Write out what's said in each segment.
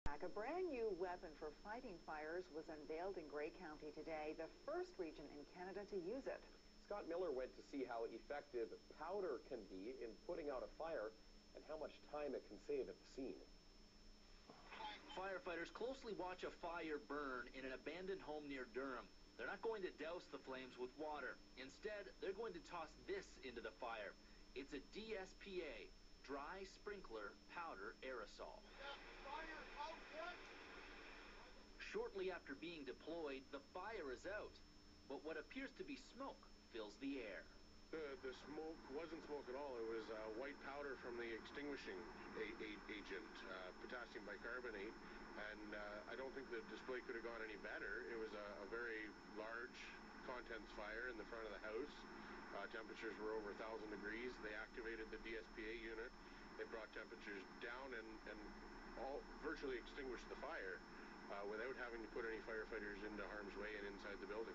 A brand new weapon for fighting fires was unveiled in Grey County today, the first region in Canada to use it. Scott Miller went to see how effective powder can be in putting out a fire and how much time it can save at the scene. Firefighters closely watch a fire burn in an abandoned home near Durham. They're not going to douse the flames with water. Instead, they're going to toss this into the fire. It's a DSPA, dry sprinkler powder aerosol. Shortly after being deployed, the fire is out, but what appears to be smoke fills the air. The smoke wasn't smoke at all. It was white powder from the extinguishing agent, potassium bicarbonate, and I don't think the display could have gone any better. It was a very large contents fire in the front of the house. Temperatures were over 1,000 degrees. They activated the DSPA unit. They brought temperatures down and virtually extinguished the fire without having to put any firefighters into harm's way and inside the building.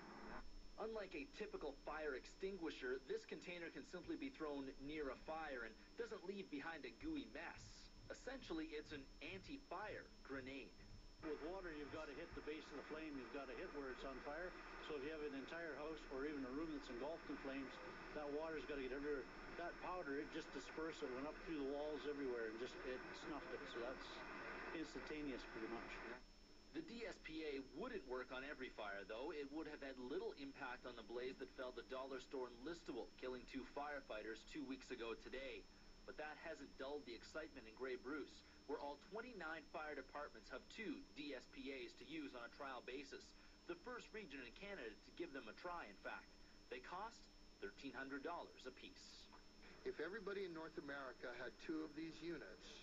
Unlike a typical fire extinguisher, this container can simply be thrown near a fire and doesn't leave behind a gooey mess. Essentially, it's an anti-fire grenade. With water, you've got to hit the base of the flame. You've got to hit where it's on fire. So if you have an entire house or even a room that's engulfed in flames, that water's got to get everywhere. That powder, it just dispersed. It went up through the walls everywhere and just it snuffed it. So that's instantaneous pretty much. The DSPA wouldn't work on every fire, though. It would have had little impact on the blaze that felled the dollar store in Listowel, killing 2 firefighters 2 weeks ago today. But that hasn't dulled the excitement in Grey Bruce, where all 29 fire departments have 2 DSPAs to use on a trial basis. The first region in Canada to give them a try, in fact. They cost $1,300 apiece. If everybody in North America had 2 of these units,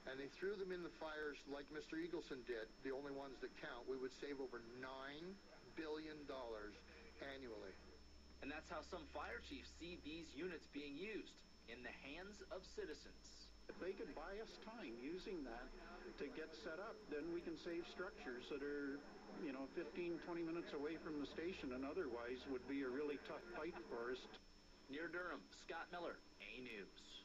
and they threw them in the fires like Mr. Eagleson did, the only ones that count, we would save over $9 billion annually. And that's how some fire chiefs see these units being used, in the hands of citizens. If they could buy us time using that to get set up, then we can save structures that are, 15, 20 minutes away from the station and otherwise would be a really tough fight for us. Near Durham, Scott Miller, A News.